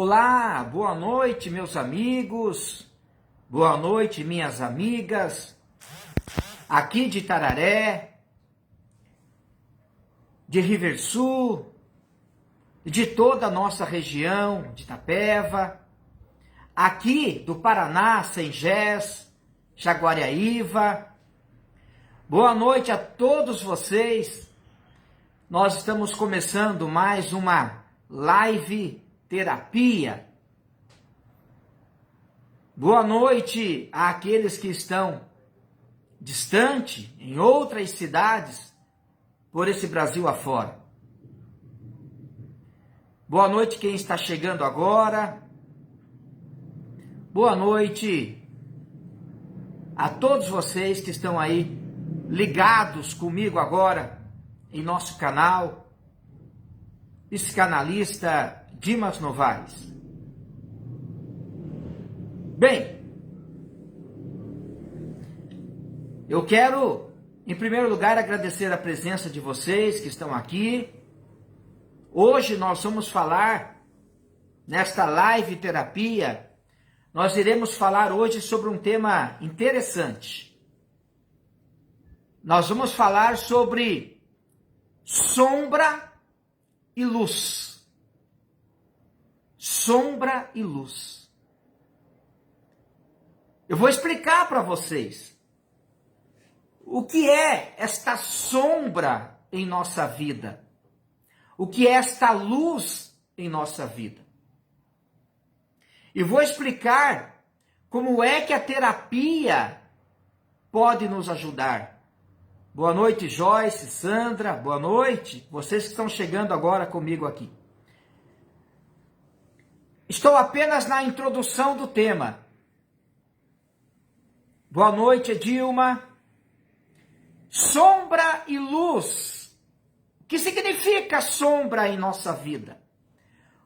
Olá, boa noite, meus amigos, boa noite, minhas amigas, aqui de Itararé, de Riversul, de toda a nossa região, de Itapeva, aqui do Paraná, Sengés, Jaguariaíva. Boa noite a todos vocês. Nós estamos começando mais uma live terapia. Boa noite àqueles que estão distante, em outras cidades, por esse Brasil afora. Boa noite quem está chegando agora. Boa noite a todos vocês que estão aí ligados comigo agora em nosso canal, psicanalista Dimas Novaes. Bem, eu quero, em primeiro lugar, agradecer a presença de vocês que estão aqui. Hoje nós vamos falar, nesta live terapia, nós iremos falar hoje sobre um tema interessante. Nós vamos falar sobre sombra e luz. Sombra e luz. Eu vou explicar para vocês o que é esta sombra em nossa vida, o que é esta luz em nossa vida. E vou explicar como é que a terapia pode nos ajudar. Boa noite, Joyce, Sandra, boa noite, vocês que estão chegando agora comigo aqui. Estou apenas na introdução do tema. Boa noite, Edilma. Sombra e luz. O que significa sombra em nossa vida?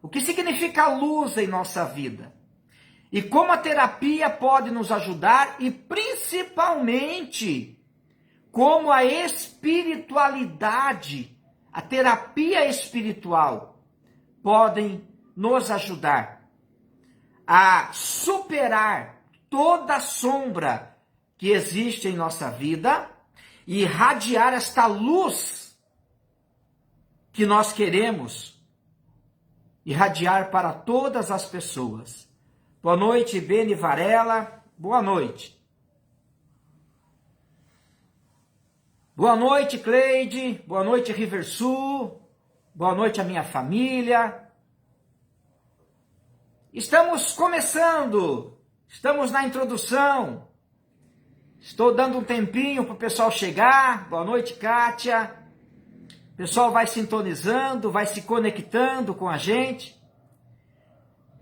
O que significa luz em nossa vida? E como a terapia pode nos ajudar e principalmente como a espiritualidade, a terapia espiritual podem nos ajudar a superar toda a sombra que existe em nossa vida e irradiar esta luz que nós queremos irradiar para todas as pessoas. Boa noite, Beni Varela. Boa noite. Boa noite, Cleide. Boa noite, Riversul. Boa noite à minha família. Estamos começando, estamos na introdução, estou dando um tempinho para o pessoal chegar. Boa noite, Kátia. O pessoal vai sintonizando, vai se conectando com a gente.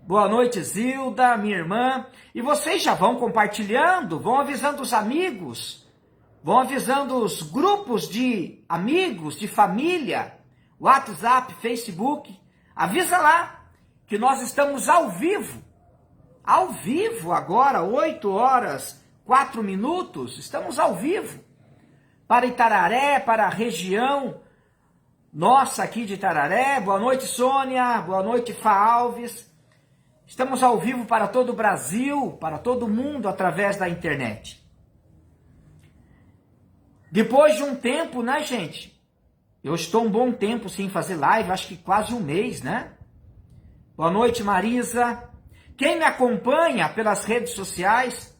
Boa noite, Zilda, minha irmã. E vocês já vão compartilhando, vão avisando os amigos, vão avisando os grupos de amigos, de família, WhatsApp, Facebook. Avisa lá que nós estamos ao vivo agora, 8 horas, 4 minutos, estamos ao vivo, para Itararé, para a região nossa aqui de Itararé. Boa noite, Sônia, boa noite, Fá Alves. Estamos ao vivo para todo o Brasil, para todo mundo, através da internet. Depois de um tempo, né, gente? Eu estou um bom tempo sem fazer live, acho que quase um mês, né? Boa noite, Marisa. Quem me acompanha pelas redes sociais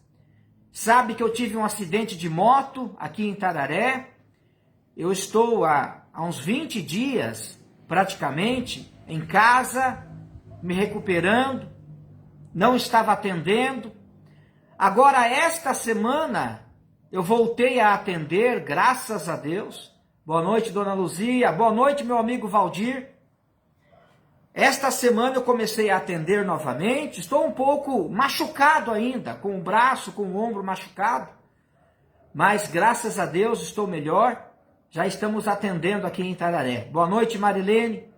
sabe que eu tive um acidente de moto aqui em Itararé. Eu estou há uns 20 dias, praticamente, em casa, me recuperando, não estava atendendo. Agora, esta semana, eu voltei a atender, graças a Deus. Boa noite, Dona Luzia. Boa noite, meu amigo Valdir. Esta semana eu comecei a atender novamente, estou um pouco machucado ainda, com o braço, com o ombro machucado, mas graças a Deus estou melhor, já estamos atendendo aqui em Itararé. Boa noite, Marilene.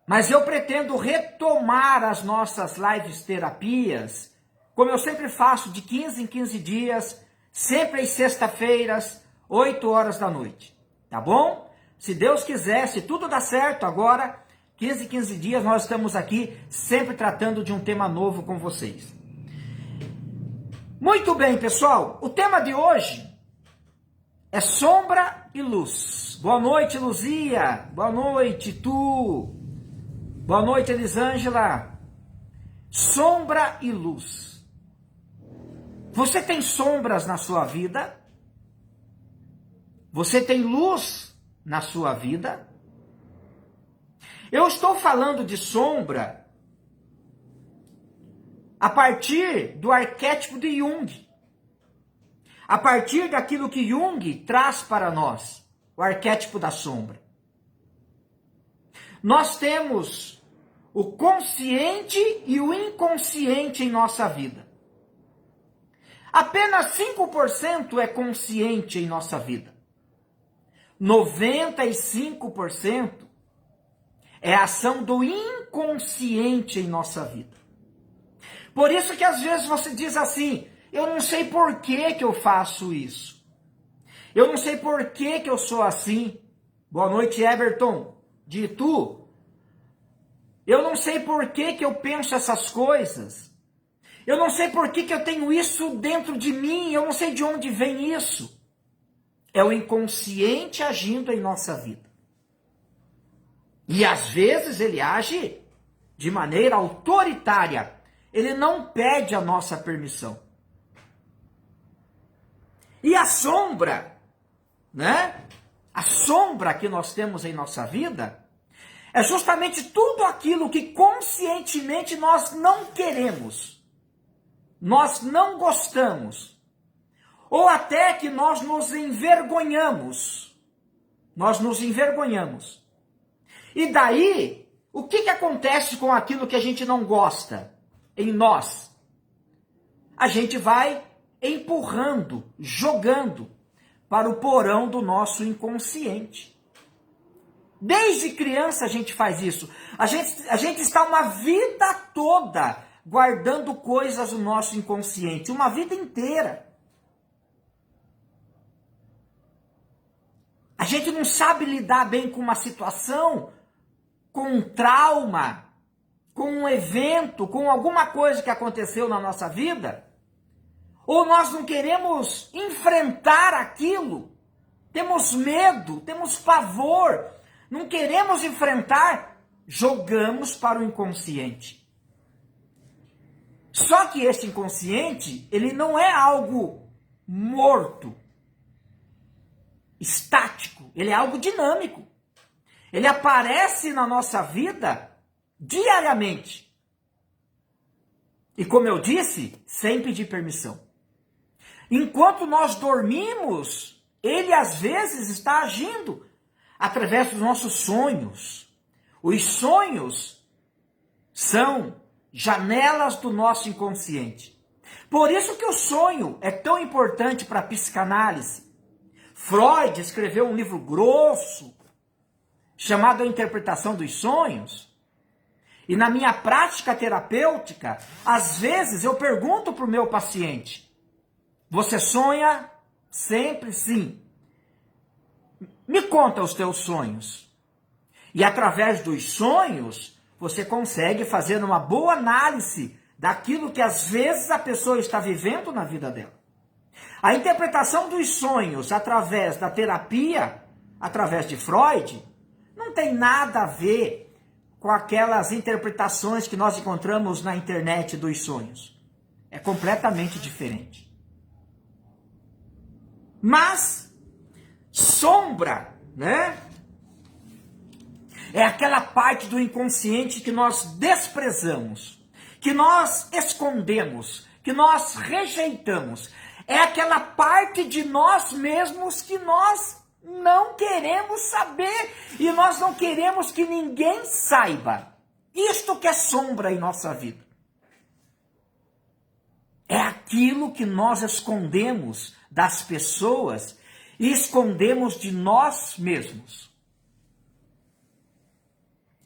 Mas eu pretendo retomar as nossas lives terapias, como eu sempre faço, de 15 em 15 dias, sempre às sexta-feiras, 8 horas da noite, tá bom? Se Deus quiser, se tudo dá certo agora, 15 dias nós estamos aqui sempre tratando de um tema novo com vocês. Muito bem, pessoal. O tema de hoje é sombra e luz. Boa noite, Luzia. Boa noite, Tu. Boa noite, Elisângela. Sombra e luz. Você tem sombras na sua vida? Você tem luz na sua vida? Eu estou falando de sombra a partir do arquétipo de Jung. A partir daquilo que Jung traz para nós, o arquétipo da sombra. Nós temos o consciente e o inconsciente em nossa vida. Apenas 5% é consciente em nossa vida. 95% é a ação do inconsciente em nossa vida. Por isso que às vezes você diz assim, eu não sei por que eu faço isso. Eu não sei por que eu sou assim. Boa noite, Everton, de Itu. Eu não sei por que eu penso essas coisas. Eu não sei por que eu tenho isso dentro de mim. Eu não sei de onde vem isso. É o inconsciente agindo em nossa vida. E às vezes ele age de maneira autoritária. Ele não pede a nossa permissão. E a sombra, né? A sombra que nós temos em nossa vida é justamente tudo aquilo que conscientemente nós não queremos. Nós não gostamos. Ou até que nós nos envergonhamos. Nós nos envergonhamos. E daí, o que acontece com aquilo que a gente não gosta em nós? A gente vai empurrando, jogando para o porão do nosso inconsciente. Desde criança a gente faz isso. A gente está uma vida toda guardando coisas do nosso inconsciente, uma vida inteira. A gente não sabe lidar bem com uma situação, com um trauma, com um evento, com alguma coisa que aconteceu na nossa vida, ou nós não queremos enfrentar aquilo, temos medo, temos pavor, não queremos enfrentar, jogamos para o inconsciente. Só que esse inconsciente, ele não é algo morto, estático, ele é algo dinâmico. Ele aparece na nossa vida diariamente. E como eu disse, sem pedir permissão. Enquanto nós dormimos, ele às vezes está agindo através dos nossos sonhos. Os sonhos são janelas do nosso inconsciente. Por isso que o sonho é tão importante para a psicanálise. Freud escreveu um livro grosso, chamado A Interpretação dos Sonhos. E na minha prática terapêutica, às vezes eu pergunto para o meu paciente, você sonha? Sempre sim. Me conta os teus sonhos. E através dos sonhos, você consegue fazer uma boa análise daquilo que às vezes a pessoa está vivendo na vida dela. A interpretação dos sonhos através da terapia, através de Freud, não tem nada a ver com aquelas interpretações que nós encontramos na internet dos sonhos. É completamente diferente. Mas, sombra, né? É aquela parte do inconsciente que nós desprezamos, que nós escondemos, que nós rejeitamos. É aquela parte de nós mesmos que nós não queremos saber e nós não queremos que ninguém saiba. Isto que é sombra em nossa vida. É aquilo que nós escondemos das pessoas e escondemos de nós mesmos.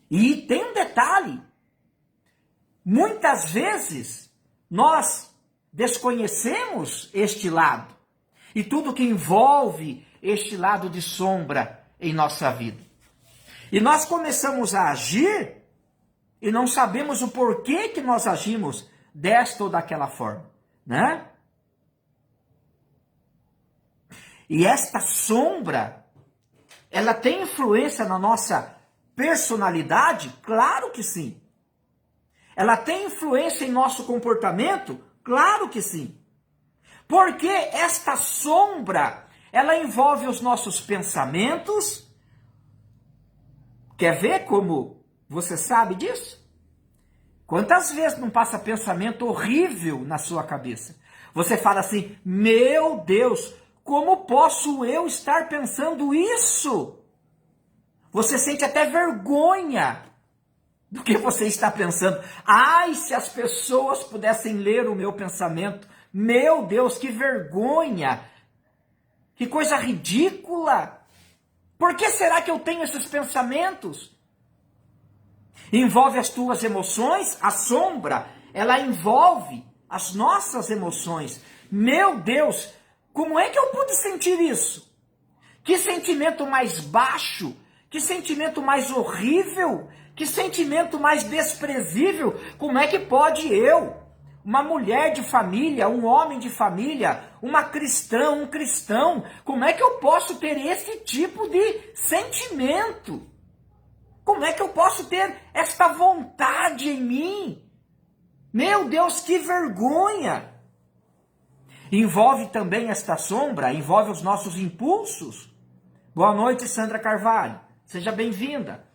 E tem um detalhe. Muitas vezes nós desconhecemos este lado e tudo que envolve este lado de sombra em nossa vida. E nós começamos a agir e não sabemos o porquê que nós agimos desta ou daquela forma, né? E esta sombra, ela tem influência na nossa personalidade? Claro que sim. Ela tem influência em nosso comportamento? Claro que sim. Porque esta sombra, ela envolve os nossos pensamentos. Quer ver como você sabe disso? Quantas vezes não passa pensamento horrível na sua cabeça? Você fala assim, meu Deus, como posso eu estar pensando isso? Você sente até vergonha do que você está pensando. Ai, se as pessoas pudessem ler o meu pensamento. Meu Deus, que vergonha. Que coisa ridícula. Por que será que eu tenho esses pensamentos? Envolve as tuas emoções, a sombra, ela envolve as nossas emoções. Meu Deus, como é que eu pude sentir isso? Que sentimento mais baixo, que sentimento mais horrível, que sentimento mais desprezível. Como é que pode eu, uma mulher de família, um homem de família, uma cristã, um cristão, como é que eu posso ter esse tipo de sentimento? Como é que eu posso ter esta vontade em mim? Meu Deus, que vergonha! Envolve também esta sombra, envolve os nossos impulsos. Boa noite, Sandra Carvalho. Seja bem-vinda.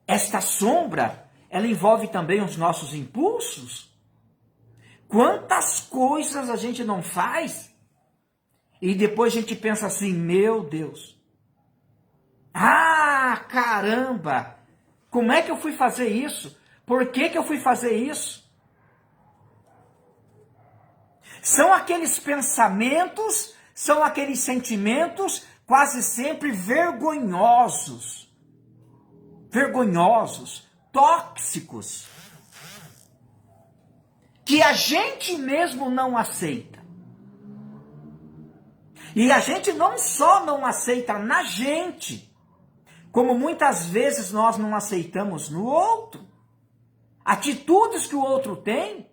Esta sombra, ela envolve também os nossos impulsos. Quantas coisas a gente não faz e depois a gente pensa assim, meu Deus. Ah, caramba! Como é que eu fui fazer isso? Por que eu fui fazer isso? São aqueles pensamentos, são aqueles sentimentos quase sempre vergonhosos. Vergonhosos, tóxicos. Que a gente mesmo não aceita. E a gente não só não aceita na gente, como muitas vezes nós não aceitamos no outro. Atitudes que o outro tem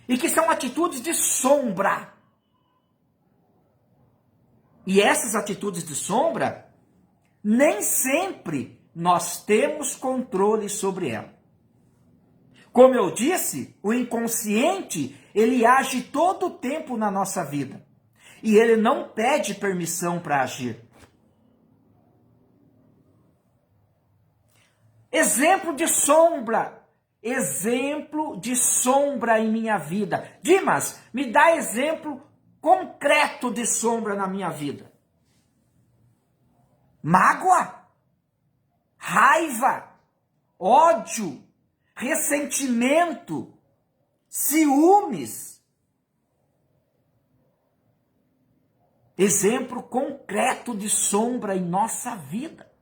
e que são atitudes de sombra. E essas atitudes de sombra, nem sempre nós temos controle sobre ela. Como eu disse, o inconsciente, ele age todo o tempo na nossa vida. E ele não pede permissão para agir. Exemplo de sombra. Exemplo de sombra em minha vida. Dimas, me dá exemplo concreto de sombra na minha vida. Mágoa, raiva, ódio, ressentimento, ciúmes. Exemplo concreto de sombra em nossa vida.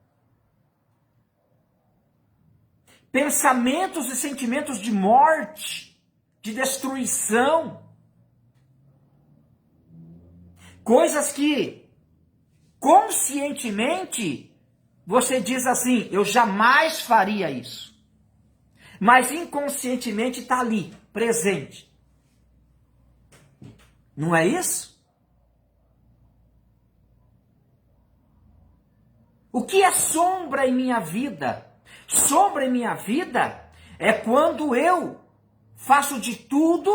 Pensamentos e sentimentos de morte, de destruição. Coisas que conscientemente você diz assim, eu jamais faria isso. Mas inconscientemente está ali, presente. Não é isso? O que é sombra em minha vida? Sombra em minha vida é quando eu faço de tudo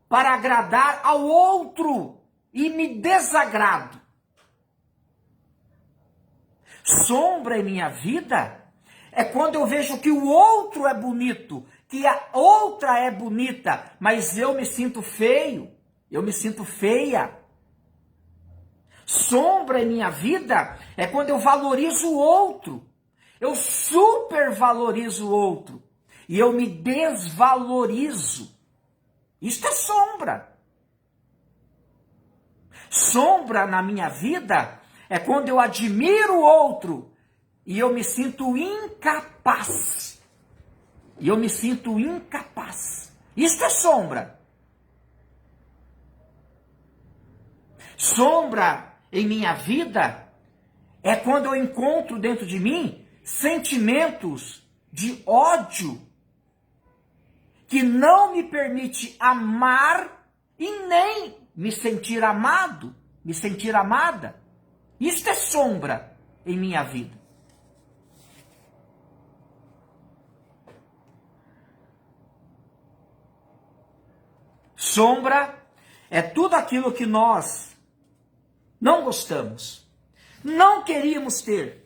para agradar ao outro e me desagrado. Sombra em minha vida é quando eu vejo que o outro é bonito, que a outra é bonita, mas eu me sinto feio, eu me sinto feia. Sombra em minha vida é quando eu valorizo o outro. Eu supervalorizo o outro. E eu me desvalorizo. Isto é sombra. Sombra na minha vida é quando eu admiro o outro e eu me sinto incapaz. E eu me sinto incapaz. Isto é sombra. Sombra em minha vida é quando eu encontro dentro de mim sentimentos de ódio que não me permite amar e nem me sentir amado, me sentir amada. Isto é sombra em minha vida. Sombra é tudo aquilo que nós não gostamos, não queríamos ter.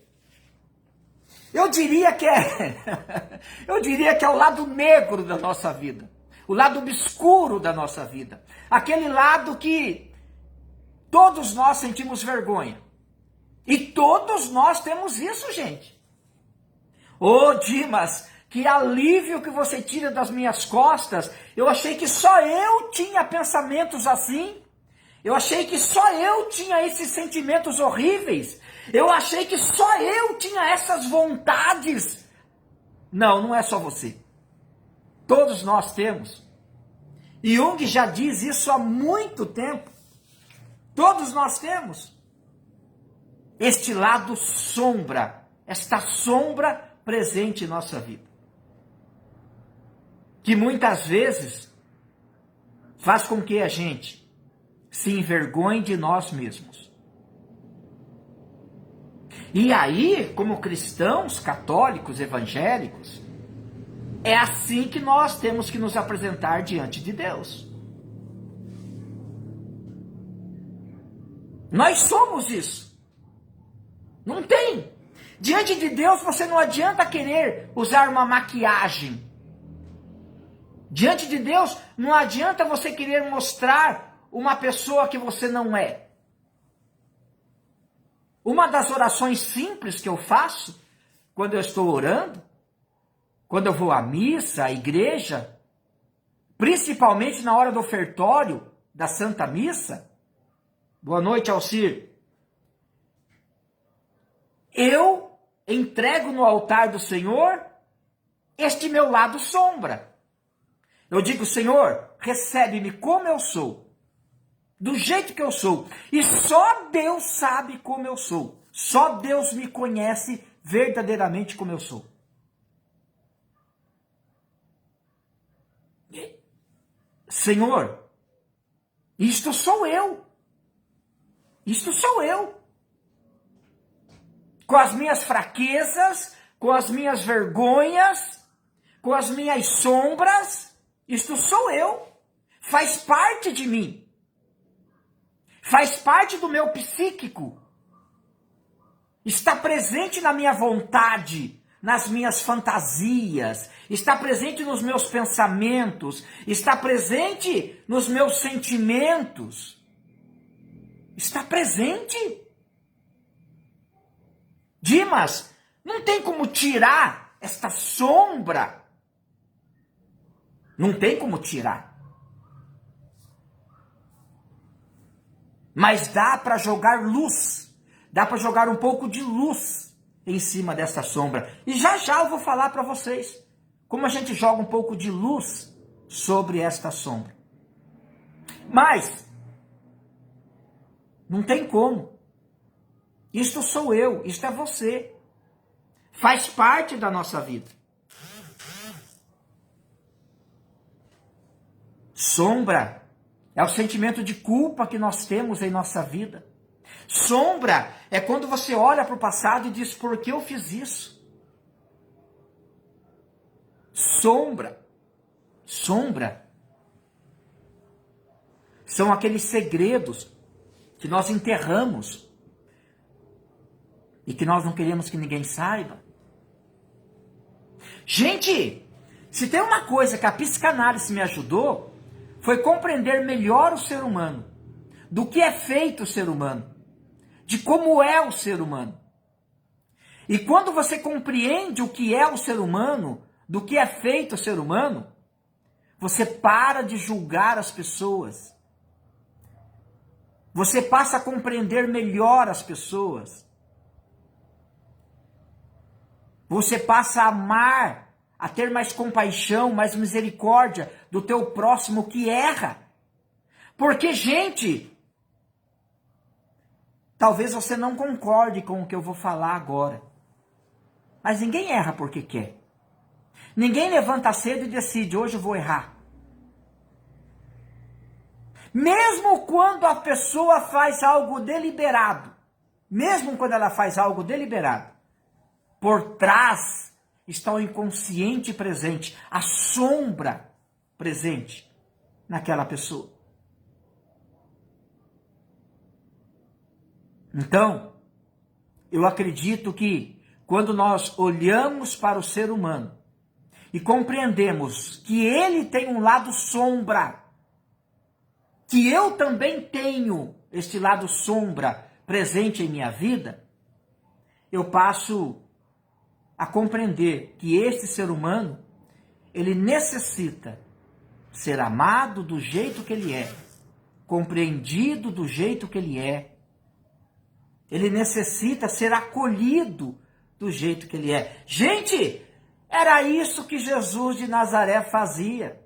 Eu diria que é o lado negro da nossa vida, o lado obscuro da nossa vida, aquele lado que todos nós sentimos vergonha. E todos nós temos isso, gente. Ô, Dimas, que alívio que você tira das minhas costas. Eu achei que só eu tinha pensamentos assim. Eu achei que só eu tinha esses sentimentos horríveis. Eu achei que só eu tinha essas vontades. Não, não é só você. Todos nós temos. E Jung já diz isso há muito tempo. Todos nós temos este lado sombra, esta sombra presente em nossa vida, que muitas vezes faz com que a gente se envergonhe de nós mesmos. E aí, como cristãos, católicos, evangélicos, é assim que nós temos que nos apresentar diante de Deus. Nós somos isso. Não tem. Diante de Deus você não adianta querer usar uma maquiagem. Diante de Deus não adianta você querer mostrar uma pessoa que você não é. Uma das orações simples que eu faço quando eu estou orando, quando eu vou à missa, à igreja, principalmente na hora do ofertório da Santa Missa. Boa noite, Alcir. Eu entrego no altar do Senhor este meu lado sombra. Eu digo, Senhor, recebe-me como eu sou, do jeito que eu sou. E só Deus sabe como eu sou. Só Deus me conhece verdadeiramente como eu sou. Senhor, isto sou eu. Isto sou eu. Com as minhas fraquezas, com as minhas vergonhas, com as minhas sombras, isto sou eu. Faz parte de mim. Faz parte do meu psíquico. Está presente na minha vontade, nas minhas fantasias, está presente nos meus pensamentos, está presente nos meus sentimentos. Está presente. Dimas, não tem como tirar esta sombra. Não tem como tirar. Mas dá para jogar luz. Dá para jogar um pouco de luz em cima dessa sombra. E já já eu vou falar para vocês como a gente joga um pouco de luz sobre esta sombra. Mas não tem como. Isto sou eu, isto é você. Faz parte da nossa vida. Sombra é o sentimento de culpa que nós temos em nossa vida. Sombra é quando você olha para o passado e diz, por que eu fiz isso? Sombra são aqueles segredos que nós enterramos e que nós não queremos que ninguém saiba. Gente, se tem uma coisa que a psicanálise me ajudou, foi compreender melhor o ser humano, do que é feito o ser humano, de como é o ser humano. E quando você compreende o que é o ser humano, do que é feito o ser humano, você para de julgar as pessoas. Você passa a compreender melhor as pessoas. Você passa a amar, a ter mais compaixão, mais misericórdia do teu próximo que erra. Porque, gente, talvez você não concorde com o que eu vou falar agora. Mas ninguém erra porque quer. Ninguém levanta cedo e decide, hoje eu vou errar. Mesmo quando a pessoa faz algo deliberado, mesmo quando ela faz algo deliberado, por trás está o inconsciente presente, a sombra presente naquela pessoa. Então, eu acredito que quando nós olhamos para o ser humano e compreendemos que ele tem um lado sombra, que eu também tenho este lado sombra presente em minha vida, eu passo a compreender que este ser humano, ele necessita ser amado do jeito que ele é, compreendido do jeito que ele é. Ele necessita ser acolhido do jeito que ele é. Gente, era isso que Jesus de Nazaré fazia.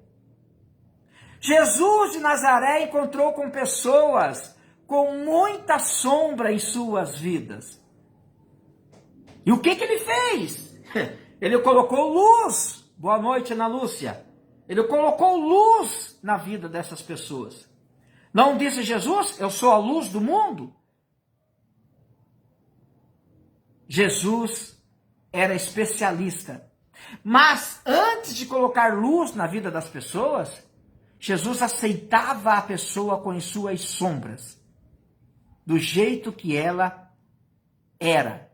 Jesus de Nazaré encontrou com pessoas com muita sombra em suas vidas. E o que ele fez? Ele colocou luz. Boa noite, Ana Lúcia. Ele colocou luz na vida dessas pessoas. Não disse Jesus, eu sou a luz do mundo? Jesus era especialista. Mas antes de colocar luz na vida das pessoas, Jesus aceitava a pessoa com as suas sombras, do jeito que ela era.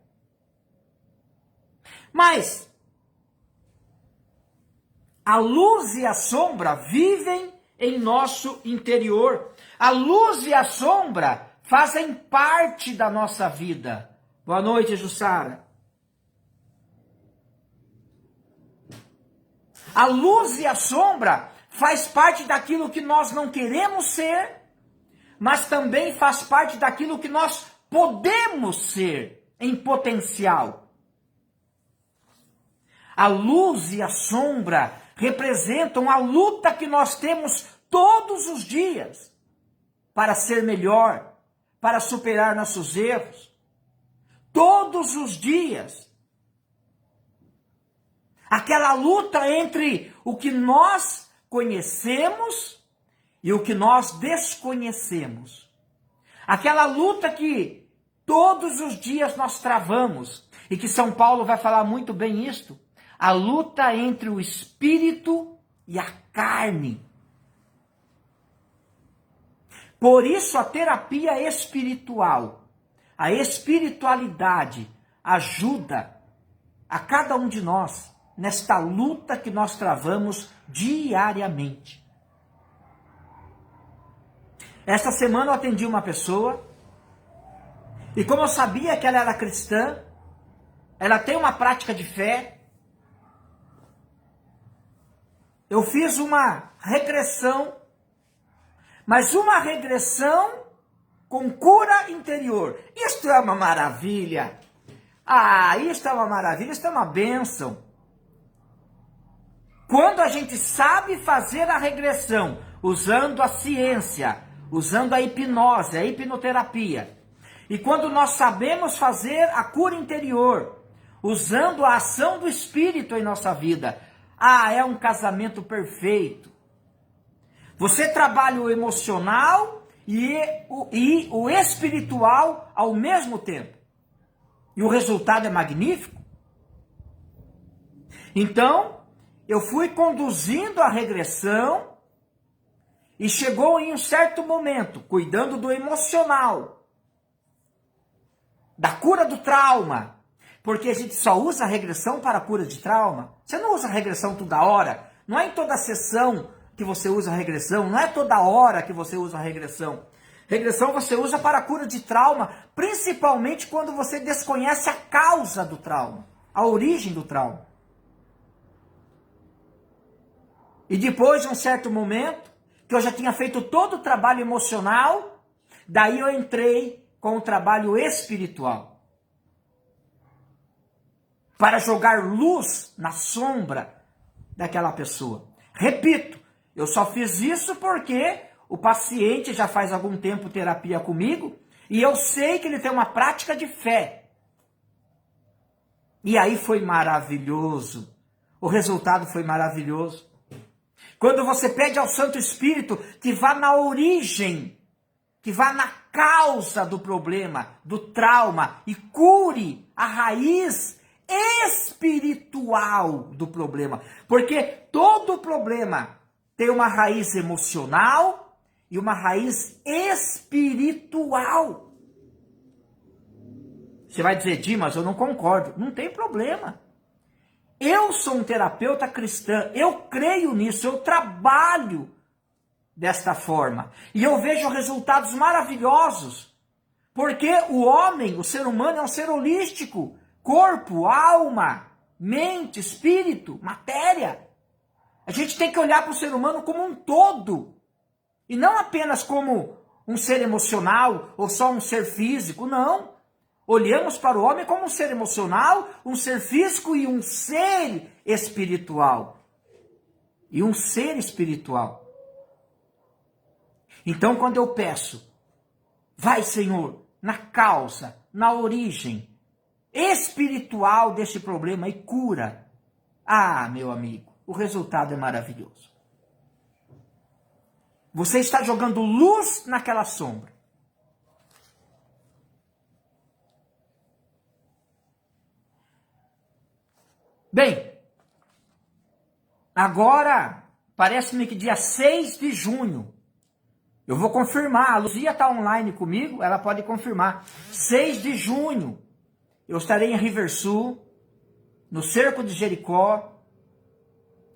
Mas a luz e a sombra vivem em nosso interior. A luz e a sombra fazem parte da nossa vida. Boa noite, Jussara. A luz e a sombra faz parte daquilo que nós não queremos ser, mas também faz parte daquilo que nós podemos ser em potencial. A luz e a sombra representam a luta que nós temos todos os dias para ser melhor, para superar nossos erros. Todos os dias. Aquela luta entre o que nós conhecemos e o que nós desconhecemos. Aquela luta que todos os dias nós travamos e que São Paulo vai falar muito bem isto. A luta entre o espírito e a carne. Por isso a terapia espiritual, a espiritualidade ajuda a cada um de nós nesta luta que nós travamos diariamente. Esta semana eu atendi uma pessoa e como eu sabia que ela era cristã, ela tem uma prática de fé, eu fiz uma regressão, mas uma regressão com cura interior. Isto é uma maravilha. Isto é uma maravilha, isto é uma bênção. Quando a gente sabe fazer a regressão, usando a ciência, usando a hipnose, a hipnoterapia, e quando nós sabemos fazer a cura interior, usando a ação do Espírito em nossa vida, é um casamento perfeito. Você trabalha o emocional e o espiritual ao mesmo tempo. E o resultado é magnífico. Então, eu fui conduzindo a regressão e chegou em um certo momento, cuidando do emocional, da cura do trauma. Porque a gente só usa a regressão para a cura de trauma. Você não usa a regressão toda hora. Não é em toda sessão que você usa a regressão. Não é toda hora que você usa a regressão. Regressão você usa para a cura de trauma, principalmente quando você desconhece a causa do trauma, a origem do trauma. E depois de um certo momento, que eu já tinha feito todo o trabalho emocional, daí eu entrei com o trabalho espiritual. Para jogar luz na sombra daquela pessoa. Repito, eu só fiz isso porque o paciente já faz algum tempo terapia comigo e eu sei que ele tem uma prática de fé. E aí foi maravilhoso. O resultado foi maravilhoso. Quando você pede ao Santo Espírito que vá na origem, que vá na causa do problema, do trauma, e cure a raiz espiritual do problema. Porque todo problema tem uma raiz emocional e uma raiz espiritual. Você vai dizer, Dimas, eu não concordo. Não tem problema. Eu sou um terapeuta cristã, eu creio nisso, eu trabalho desta forma. E eu vejo resultados maravilhosos. Porque o homem, o ser humano é um ser holístico. Corpo, alma, mente, espírito, matéria. A gente tem que olhar para o ser humano como um todo. E não apenas como um ser emocional ou só um ser físico, não. Olhamos para o homem como um ser emocional, um ser físico e um ser espiritual. E um ser espiritual. Então, quando eu peço, vai, Senhor, na causa, na origem espiritual deste problema e cura. Ah, meu amigo, o resultado é maravilhoso. Você está jogando luz naquela sombra. Bem, agora parece-me que dia 6 de junho, eu vou confirmar, a Luzia está online comigo, ela pode confirmar. 6 de junho, eu estarei em Riversul, no Cerco de Jericó,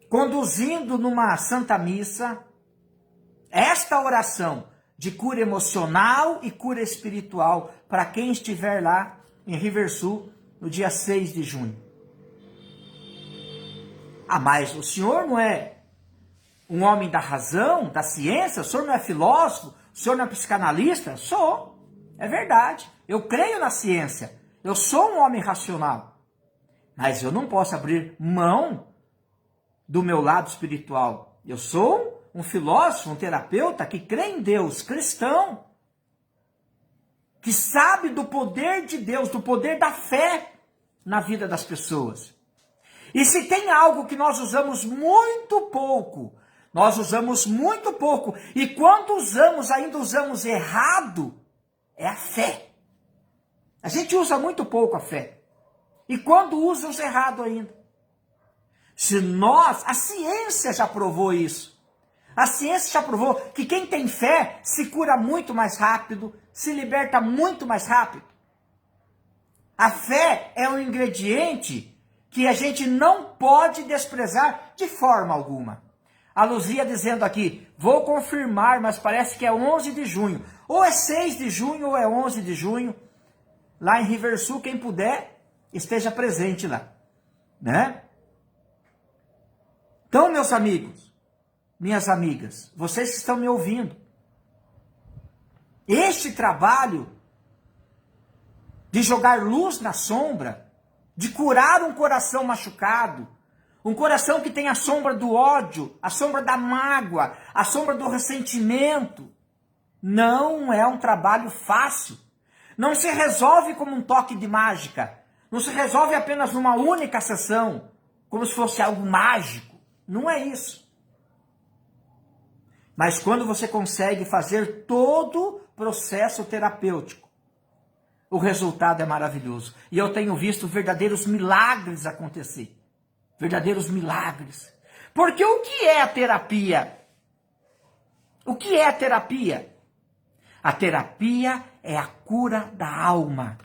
conduzindo numa Santa Missa, esta oração de cura emocional e cura espiritual para quem estiver lá em Riversul no dia 6 de junho. Ah, mas o senhor não é um homem da razão, da ciência? O senhor não é filósofo? O senhor não é psicanalista? Sou, é verdade. Eu creio na ciência. Eu sou um homem racional. Mas eu não posso abrir mão do meu lado espiritual. Eu sou um filósofo, um terapeuta que crê em Deus, cristão. Que sabe do poder de Deus, do poder da fé na vida das pessoas. E se tem algo que nós usamos muito pouco, e quando usamos, ainda usamos errado, é a fé. A gente usa muito pouco a fé. E quando usa errado ainda. A ciência já provou isso. A ciência já provou que quem tem fé se cura muito mais rápido, se liberta muito mais rápido. A fé é um ingrediente que a gente não pode desprezar de forma alguma. A Luzia dizendo aqui, vou confirmar, mas parece que é 11 de junho. Ou é 6 de junho ou é 11 de junho. Lá em Riversul, quem puder, esteja presente lá. Né? Então, meus amigos, minhas amigas, vocês que estão me ouvindo, este trabalho de jogar luz na sombra, de curar um coração machucado, um coração que tem a sombra do ódio, a sombra da mágoa, a sombra do ressentimento, não é um trabalho fácil. Não se resolve como um toque de mágica. Não se resolve apenas numa única sessão, como se fosse algo mágico. Não é isso. Mas quando você consegue fazer todo o processo terapêutico, o resultado é maravilhoso. E eu tenho visto verdadeiros milagres acontecer. Verdadeiros milagres. Porque o que é a terapia? O que é a terapia? A terapia é a cura da alma.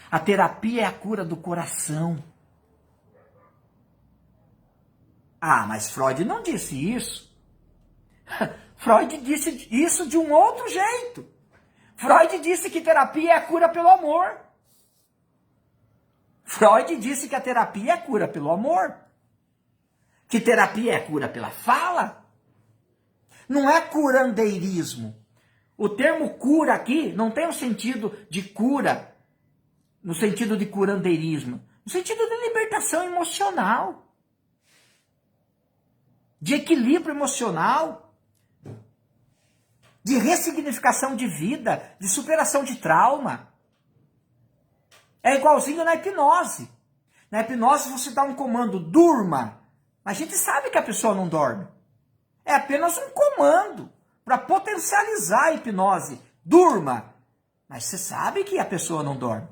A terapia é a cura do coração. Ah, mas Freud não disse isso. Freud disse isso de um outro jeito. Freud disse que terapia é a cura pelo amor. Freud disse que a terapia é a cura pelo amor. Que terapia é a cura pela fala. Não é curandeirismo. O termo cura aqui não tem o sentido de cura, no sentido de curandeirismo. No sentido de libertação emocional. De equilíbrio emocional. De ressignificação de vida, de superação de trauma. É igualzinho na hipnose. Na hipnose você dá um comando, durma. Mas a gente sabe que a pessoa não dorme. É apenas um comando para potencializar a hipnose. Durma. Mas você sabe que a pessoa não dorme.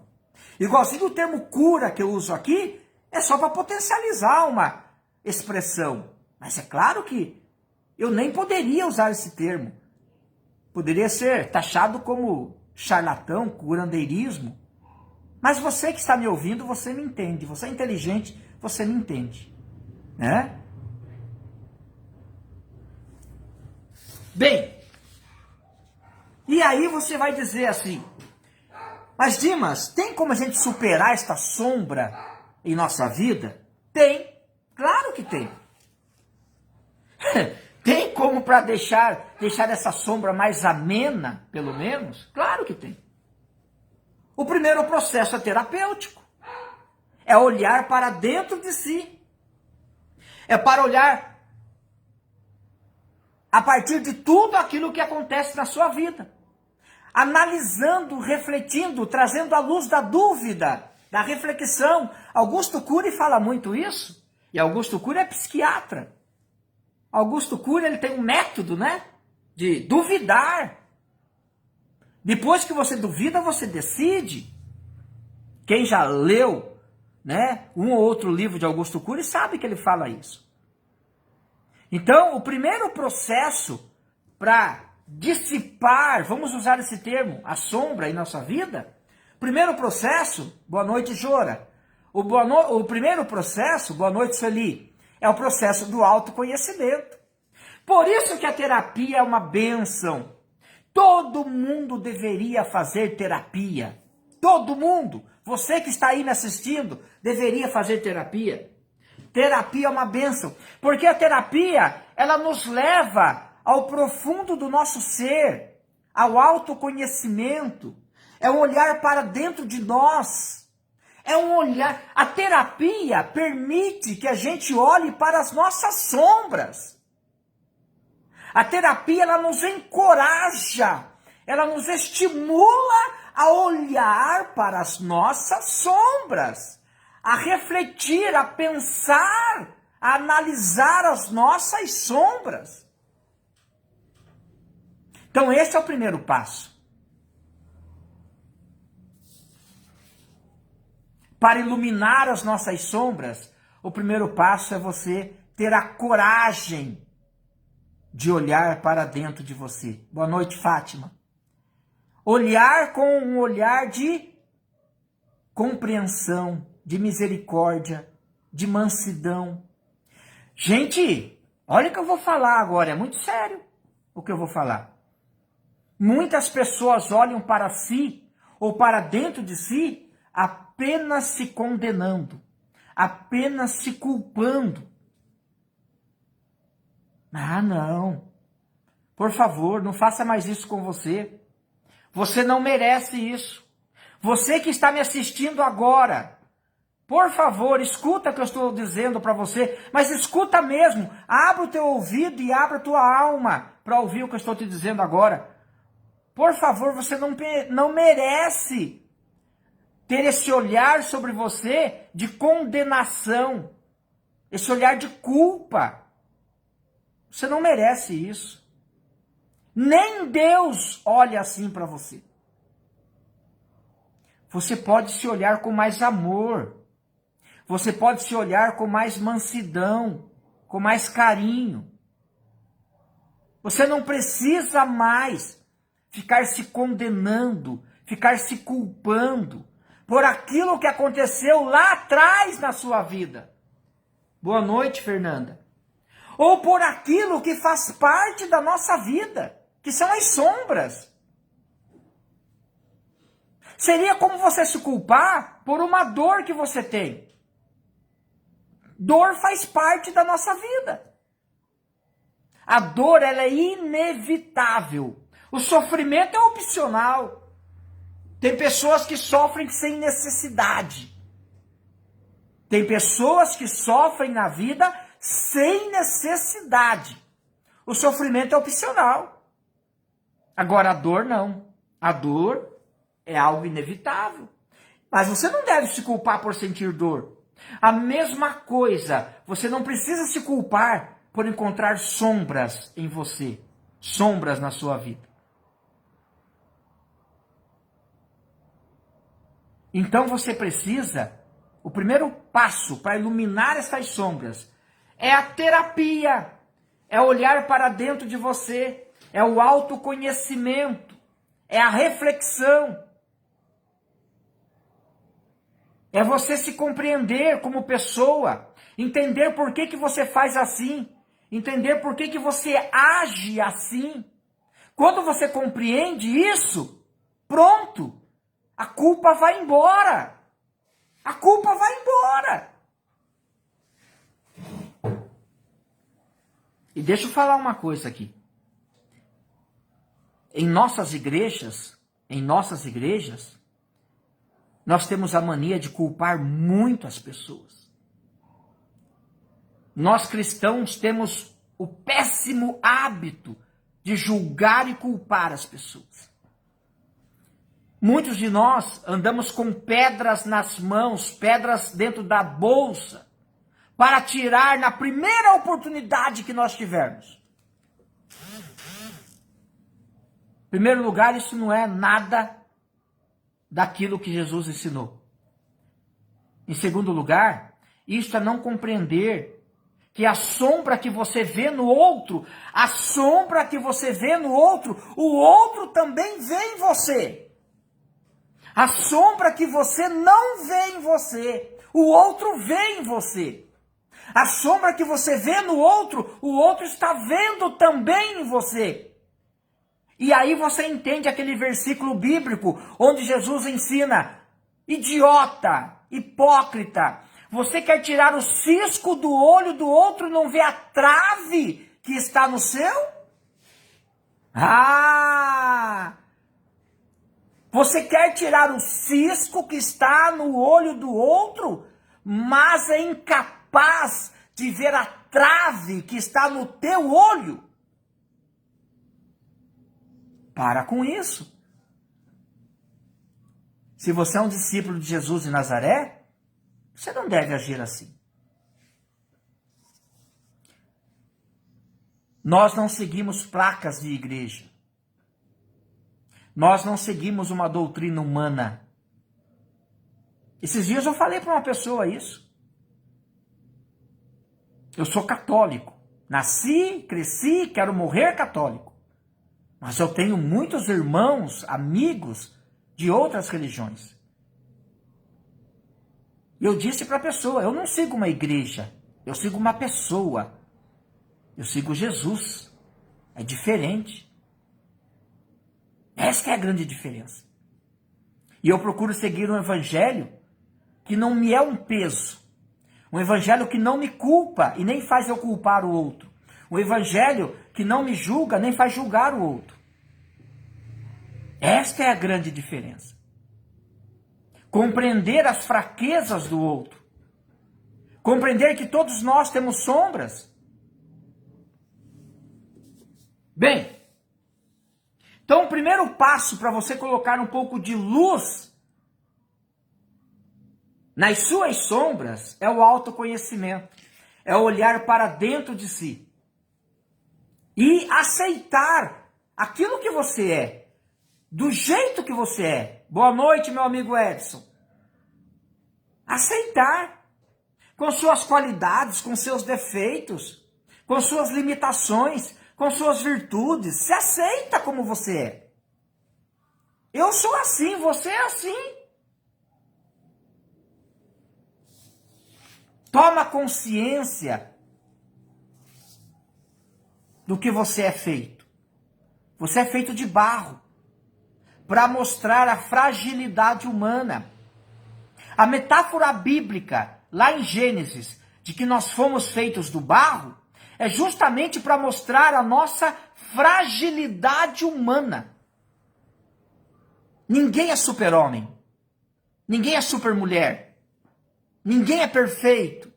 Igualzinho o termo cura que eu uso aqui, é só para potencializar uma expressão. Mas é claro que eu nem poderia usar esse termo. Poderia ser taxado como charlatão, curandeirismo. Mas você que está me ouvindo, você me entende. Você é inteligente, você me entende. Né? Bem, e aí você vai dizer assim, mas Dimas, tem como a gente superar esta sombra em nossa vida? Tem, claro que tem. Tem como para deixar essa sombra mais amena, pelo menos? Claro que tem. O primeiro processo é terapêutico. É olhar para dentro de si. É para olhar a partir de tudo aquilo que acontece na sua vida. Analisando, refletindo, trazendo à luz da dúvida, da reflexão. Augusto Cury fala muito isso. E Augusto Cury é psiquiatra. Augusto Cury, ele tem um método, né? De duvidar. Depois que você duvida, você decide. Quem já leu, né, um ou outro livro de Augusto Cury sabe que ele fala isso. Então, o primeiro processo para dissipar, vamos usar esse termo, a sombra em nossa vida, primeiro processo, boa noite, Jora. O primeiro processo, boa noite, Sueli, é o processo do autoconhecimento. Por isso que a terapia é uma bênção. Todo mundo deveria fazer terapia. Todo mundo. Você que está aí me assistindo, deveria fazer terapia. Terapia é uma bênção. Porque a terapia, ela nos leva ao profundo do nosso ser, ao autoconhecimento. É um olhar para dentro de nós. É um olhar. A terapia permite que a gente olhe para as nossas sombras. A terapia, ela nos encoraja, ela nos estimula a olhar para as nossas sombras, a refletir, a pensar, a analisar as nossas sombras. Então esse é o primeiro passo. Para iluminar as nossas sombras, o primeiro passo é você ter a coragem de olhar para dentro de você. Boa noite, Fátima. Olhar com um olhar de compreensão, de misericórdia, de mansidão. Gente, olha o que eu vou falar agora, é muito sério o que eu vou falar. Muitas pessoas olham para si ou para dentro de si apenas se condenando, apenas se culpando. Ah, não. Por favor, não faça mais isso com você. Você não merece isso. Você que está me assistindo agora, por favor, escuta o que eu estou dizendo para você, mas escuta mesmo. Abra o teu ouvido e abra a tua alma para ouvir o que eu estou te dizendo agora. Por favor, você não merece ter esse olhar sobre você de condenação, esse olhar de culpa. Você não merece isso. Nem Deus olha assim para você. Você pode se olhar com mais amor. Você pode se olhar com mais mansidão, com mais carinho. Você não precisa mais ficar se condenando, ficar se culpando por aquilo que aconteceu lá atrás na sua vida. Boa noite, Fernanda. Ou por aquilo que faz parte da nossa vida, que são as sombras. Seria como você se culpar por uma dor que você tem. Dor faz parte da nossa vida. A dor, ela é inevitável. O sofrimento é opcional. Tem pessoas que sofrem sem necessidade. Tem pessoas que sofrem na vida sem necessidade. O sofrimento é opcional. Agora a dor não. A dor é algo inevitável. Mas você não deve se culpar por sentir dor. A mesma coisa, você não precisa se culpar por encontrar sombras em você, sombras na sua vida. Então você precisa, o primeiro passo para iluminar essas sombras é a terapia, é olhar para dentro de você, é o autoconhecimento, é a reflexão. É você se compreender como pessoa, entender por que você faz assim, entender por que você age assim. Quando você compreende isso, pronto, a culpa vai embora. A culpa vai embora. E deixa eu falar uma coisa aqui. Em nossas igrejas, nós temos a mania de culpar muito as pessoas. Nós cristãos temos o péssimo hábito de julgar e culpar as pessoas. Muitos de nós andamos com pedras nas mãos, pedras dentro da bolsa, para tirar na primeira oportunidade que nós tivermos. Em primeiro lugar, isso não é nada daquilo que Jesus ensinou. Em segundo lugar, isso é não compreender que a sombra que você vê no outro, o outro também vê em você. A sombra que você não vê em você, o outro vê em você. A sombra que você vê no outro, o outro está vendo também em você. E aí você entende aquele versículo bíblico onde Jesus ensina: idiota, hipócrita, você quer tirar o cisco do olho do outro e não vê a trave que está no seu? Você quer tirar o cisco que está no olho do outro, mas é incapaz de ver a trave que está no teu olho? Para com isso. Se você é um discípulo de Jesus de Nazaré, você não deve agir assim. Nós não seguimos placas de igreja. Nós não seguimos uma doutrina humana. Esses dias eu falei para uma pessoa isso. Eu sou católico. Nasci, cresci, quero morrer católico. Mas eu tenho muitos irmãos, amigos de outras religiões. E eu disse para a pessoa: eu não sigo uma igreja, eu sigo uma pessoa. Eu sigo Jesus. É diferente. Essa é a grande diferença. E eu procuro seguir um evangelho que não me é um peso. Um evangelho que não me culpa e nem faz eu culpar o outro. Um evangelho que não me julga nem faz julgar o outro. Esta é a grande diferença. Compreender as fraquezas do outro. Compreender que todos nós temos sombras. Bem, então o primeiro passo para você colocar um pouco de luz nas suas sombras é o autoconhecimento. É olhar para dentro de si. E aceitar aquilo que você é. Do jeito que você é. Boa noite, meu amigo Edson. Aceitar. Com suas qualidades, com seus defeitos, com suas limitações, com suas virtudes. Se aceita como você é. Eu sou assim, você é assim. Toma consciência do que você é feito. Você é feito de barro para mostrar a fragilidade humana. A metáfora bíblica, lá em Gênesis, de que nós fomos feitos do barro, é justamente para mostrar a nossa fragilidade humana. Ninguém é super-homem. Ninguém é super-mulher. Ninguém é perfeito.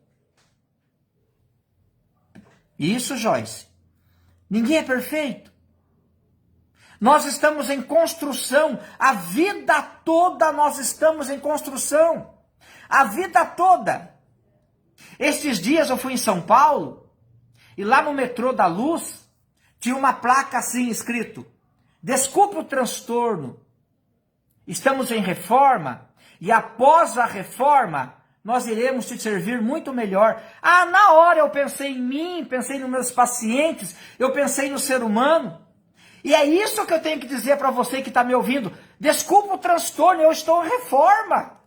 Isso, Joyce. Ninguém é perfeito. Nós estamos em construção. A vida toda nós estamos em construção. A vida toda. Estes dias eu fui em São Paulo e lá no metrô da Luz tinha uma placa assim escrito: desculpe o transtorno, estamos em reforma e após a reforma nós iremos te servir muito melhor. Ah, na hora eu pensei em mim, pensei nos meus pacientes, eu pensei no ser humano. E é isso que eu tenho que dizer para você que está me ouvindo. Desculpa o transtorno, eu estou em reforma.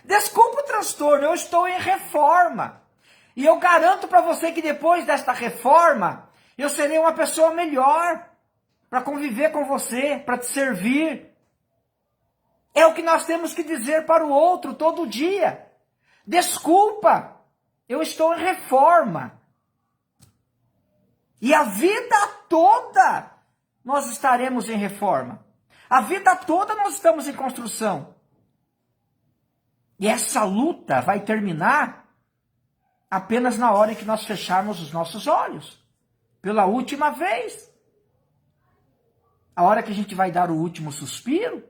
Desculpa o transtorno, eu estou em reforma. E eu garanto para você que depois desta reforma, eu serei uma pessoa melhor para conviver com você, para te servir. É o que nós temos que dizer para o outro todo dia. Desculpa, eu estou em reforma. E a vida toda nós estaremos em reforma. A vida toda nós estamos em construção. E essa luta vai terminar apenas na hora em que nós fecharmos os nossos olhos. Pela última vez. A hora que a gente vai dar o último suspiro.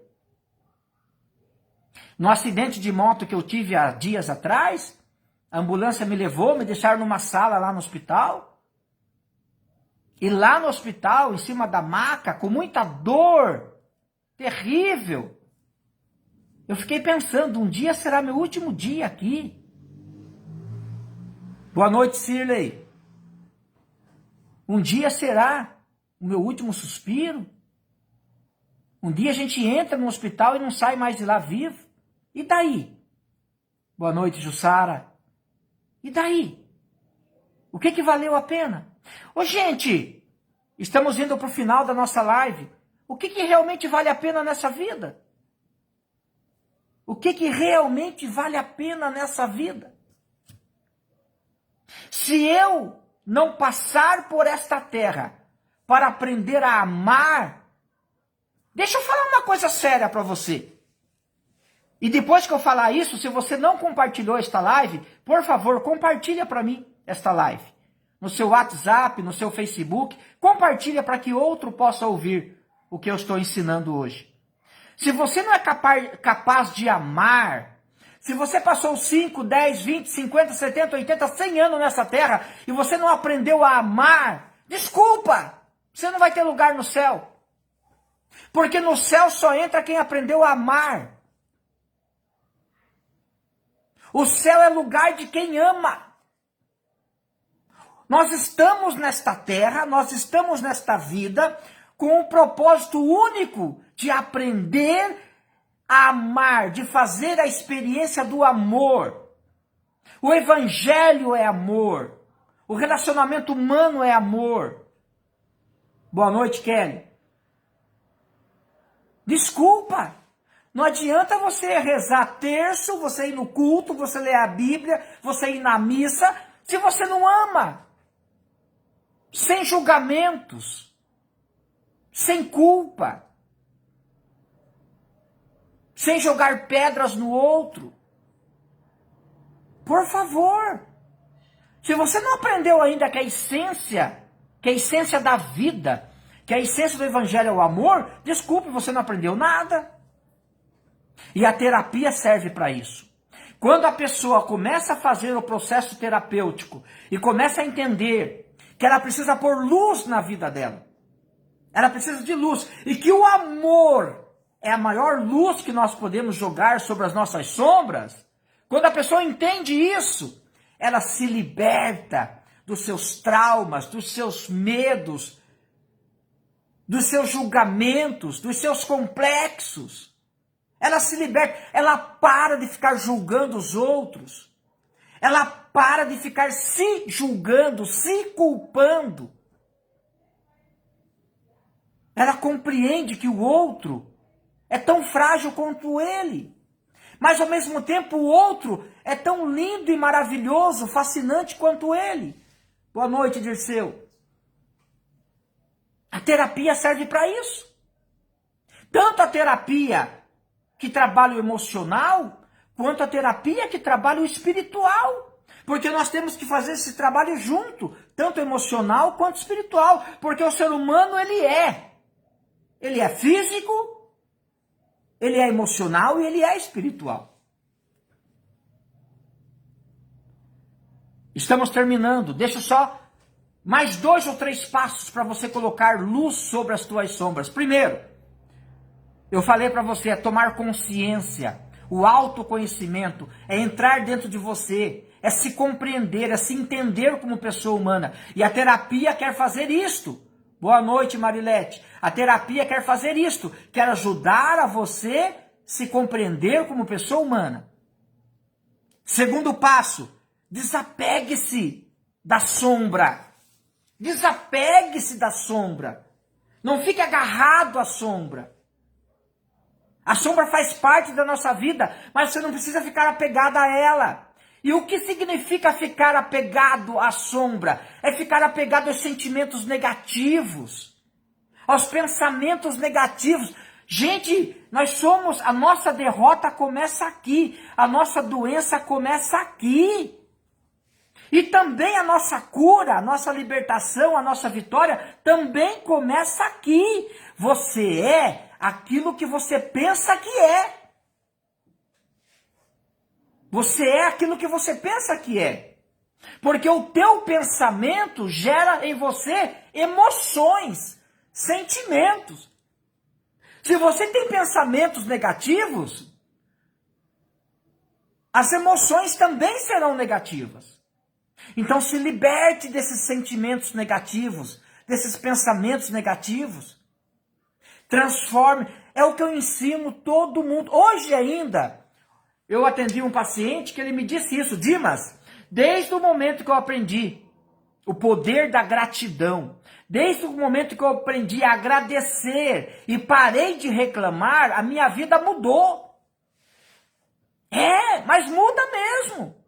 No acidente de moto que eu tive há dias atrás, a ambulância me levou, me deixaram numa sala lá no hospital. E lá no hospital, em cima da maca, com muita dor, terrível, eu fiquei pensando, um dia será meu último dia aqui. Boa noite, Cirlei. Um dia será o meu último suspiro. Um dia a gente entra no hospital e não sai mais de lá vivo. E daí? Boa noite, Jussara. E daí? O que valeu a pena? Ô, gente, estamos indo para o final da nossa live. O que realmente vale a pena nessa vida? O que realmente vale a pena nessa vida? Se eu não passar por esta terra para aprender a amar, deixa eu falar uma coisa séria para você. E depois que eu falar isso, se você não compartilhou esta live, por favor, compartilha para mim esta live. No seu WhatsApp, no seu Facebook, compartilha para que outro possa ouvir o que eu estou ensinando hoje. Se você não é capaz de amar, se você passou 5, 10, 20, 50, 70, 80, 100 anos nessa terra e você não aprendeu a amar, desculpa, você não vai ter lugar no céu. Porque no céu só entra quem aprendeu a amar. O céu é lugar de quem ama. Nós estamos nesta terra, nós estamos nesta vida com um propósito único de aprender a amar, de fazer a experiência do amor. O evangelho é amor. O relacionamento humano é amor. Boa noite, Kelly. Desculpa. Não adianta você rezar terço, você ir no culto, você ler a Bíblia, você ir na missa, se você não ama. Sem julgamentos. Sem culpa. Sem jogar pedras no outro. Por favor. Se você não aprendeu ainda que a essência da vida, que a essência do evangelho é o amor, desculpe, você não aprendeu nada. E a terapia serve para isso. Quando a pessoa começa a fazer o processo terapêutico e começa a entender que ela precisa pôr luz na vida dela, ela precisa de luz, e que o amor é a maior luz que nós podemos jogar sobre as nossas sombras, quando a pessoa entende isso, ela se liberta dos seus traumas, dos seus medos, dos seus julgamentos, dos seus complexos. Ela se liberta, ela para de ficar julgando os outros. Ela para de ficar se julgando, se culpando. Ela compreende que o outro é tão frágil quanto ele. Mas ao mesmo tempo o outro é tão lindo e maravilhoso, fascinante quanto ele. Boa noite, Dirceu. A terapia serve para isso. Tanto a terapia que trabalha o emocional, quanto a terapia que trabalha o espiritual. Porque nós temos que fazer esse trabalho junto, tanto emocional quanto espiritual, porque o ser humano ele é físico, ele é emocional e ele é espiritual. Estamos terminando, deixa só mais 2 ou 3 passos para você colocar luz sobre as tuas sombras. Primeiro, eu falei para você, é tomar consciência. O autoconhecimento é entrar dentro de você, é se compreender, é se entender como pessoa humana. E a terapia quer fazer isto. Boa noite, Marilete. A terapia quer fazer isto, quer ajudar a você se compreender como pessoa humana. Segundo passo, desapegue-se da sombra. Desapegue-se da sombra. Não fique agarrado à sombra. A sombra faz parte da nossa vida, mas você não precisa ficar apegado a ela. E o que significa ficar apegado à sombra? É ficar apegado aos sentimentos negativos, aos pensamentos negativos. Gente, a nossa derrota começa aqui, a nossa doença começa aqui. E também a nossa cura, a nossa libertação, a nossa vitória também começa aqui. Você é aquilo que você pensa que é. Você é aquilo que você pensa que é. Porque o teu pensamento gera em você emoções, sentimentos. Se você tem pensamentos negativos, as emoções também serão negativas. Então se liberte desses sentimentos negativos, desses pensamentos negativos. Transforme. É o que eu ensino todo mundo. Hoje ainda, eu atendi um paciente que ele me disse isso. Dimas, desde o momento que eu aprendi o poder da gratidão, desde o momento que eu aprendi a agradecer e parei de reclamar, a minha vida mudou. Mas muda mesmo.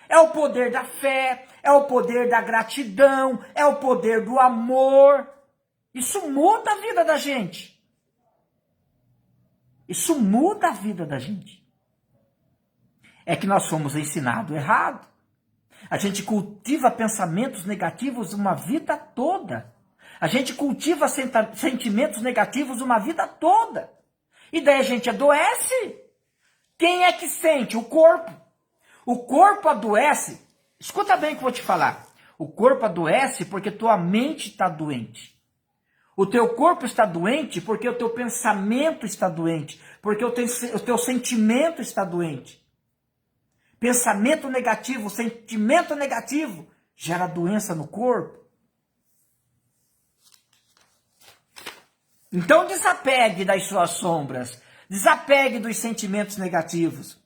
É o poder da fé, é o poder da gratidão, é o poder do amor. Isso muda a vida da gente. Isso muda a vida da gente. É que nós fomos ensinados errado. A gente cultiva pensamentos negativos uma vida toda. A gente cultiva sentimentos negativos uma vida toda. E daí a gente adoece. Quem é que sente? O corpo. O corpo adoece. Escuta bem o que eu vou te falar. O corpo adoece porque tua mente está doente. O teu corpo está doente porque o teu pensamento está doente. Porque o teu sentimento está doente. Pensamento negativo, sentimento negativo gera doença no corpo. Então desapegue das suas sombras. Desapegue dos sentimentos negativos.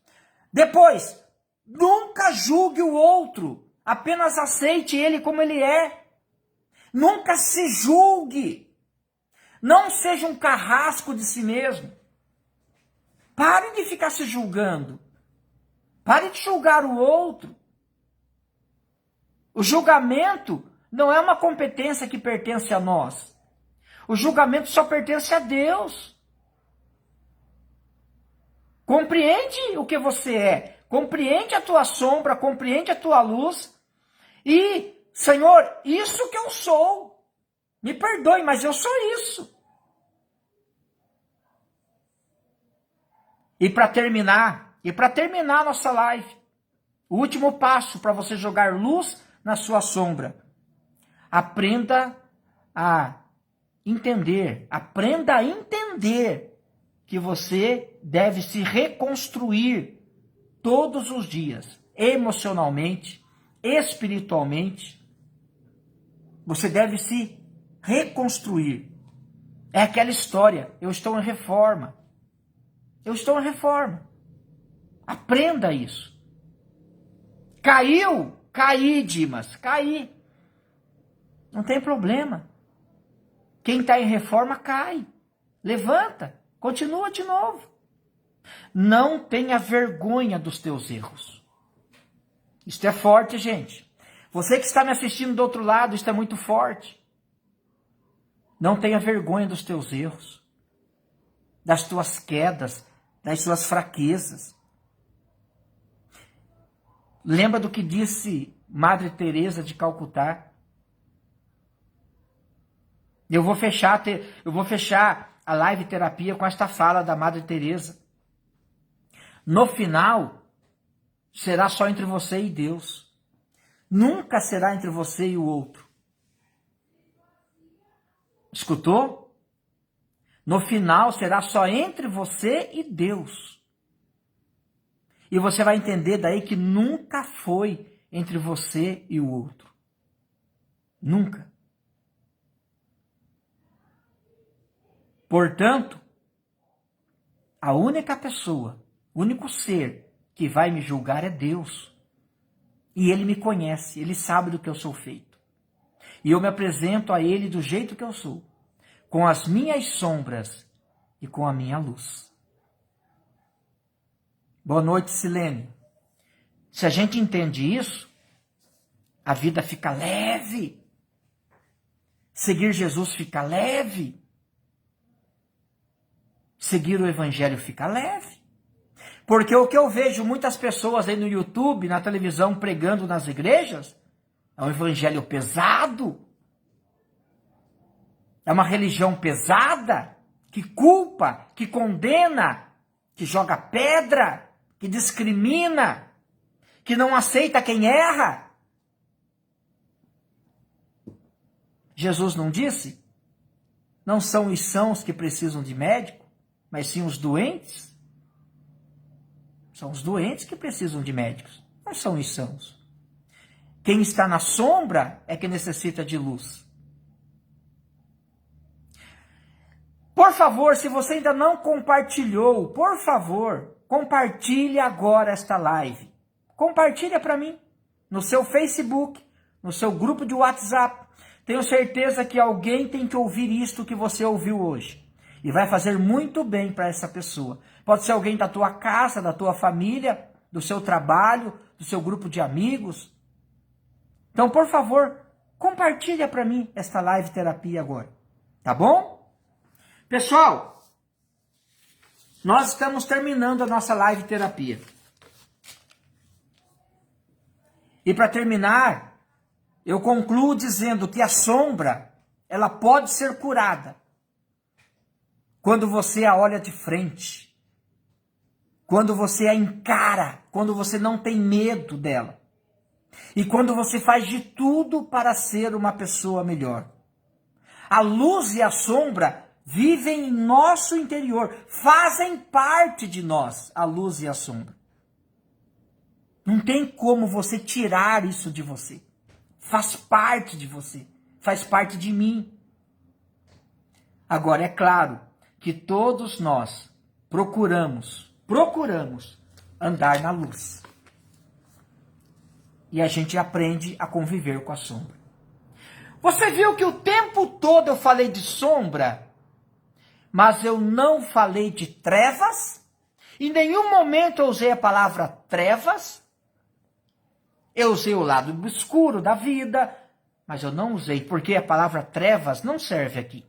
Depois, nunca julgue o outro. Apenas aceite ele como ele é. Nunca se julgue. Não seja um carrasco de si mesmo. Pare de ficar se julgando. Pare de julgar o outro. O julgamento não é uma competência que pertence a nós. O julgamento só pertence a Deus. Compreende o que você é. Compreende a tua sombra, compreende a tua luz. E, Senhor, isso que eu sou. Me perdoe, mas eu sou isso. E para terminar a nossa live, o último passo para você jogar luz na sua sombra. Aprenda a entender que você deve se reconstruir todos os dias, emocionalmente, espiritualmente. Você deve se reconstruir. É aquela história, eu estou em reforma. Eu estou em reforma. Aprenda isso. Caiu? Caí, Dimas. Caí. Não tem problema. Quem está em reforma cai. Levanta. Continua de novo. Não tenha vergonha dos teus erros. Isso é forte, gente. Você que está me assistindo do outro lado, isso é muito forte. Não tenha vergonha dos teus erros. Das tuas quedas, das suas fraquezas. Lembra do que disse Madre Teresa de Calcutá? Eu vou fechar a live terapia com esta fala da Madre Teresa. No final, será só entre você e Deus. Nunca será entre você e o outro. Escutou? No final, será só entre você e Deus. E você vai entender daí que nunca foi entre você e o outro. Nunca. Portanto, a única pessoa, o único ser que vai me julgar é Deus. E Ele me conhece, Ele sabe do que eu sou feito. E eu me apresento a Ele do jeito que eu sou, com as minhas sombras e com a minha luz. Boa noite, Silene. Se a gente entende isso, a vida fica leve. Seguir Jesus fica leve. Seguir o Evangelho fica leve. Porque o que eu vejo muitas pessoas aí no YouTube, na televisão, pregando nas igrejas, é um Evangelho pesado. É uma religião pesada, que culpa, que condena, que joga pedra, que discrimina, que não aceita quem erra. Jesus não disse? Não são os sãos que precisam de médico, mas sim os doentes. São os doentes que precisam de médicos, não são os sãos. Quem está na sombra é que necessita de luz. Por favor, se você ainda não compartilhou, por favor, compartilhe agora esta live. Compartilha para mim, no seu Facebook, no seu grupo de WhatsApp. Tenho certeza que alguém tem que ouvir isto que você ouviu hoje. E vai fazer muito bem para essa pessoa. Pode ser alguém da tua casa, da tua família, do seu trabalho, do seu grupo de amigos. Então, por favor, compartilha para mim esta live terapia agora. Tá bom? Pessoal, nós estamos terminando a nossa live terapia. E para terminar, eu concluo dizendo que a sombra, ela pode ser curada quando você a olha de frente, quando você a encara, quando você não tem medo dela. E quando você faz de tudo para ser uma pessoa melhor. A luz e a sombra vivem em nosso interior, fazem parte de nós, a luz e a sombra. Não tem como você tirar isso de você. Faz parte de você, faz parte de mim. Agora, é claro que todos nós procuramos andar na luz. E a gente aprende a conviver com a sombra. Você viu que o tempo todo eu falei de sombra, mas eu não falei de trevas? Em nenhum momento eu usei a palavra trevas. Eu usei o lado escuro da vida, mas eu não usei, porque a palavra trevas não serve aqui.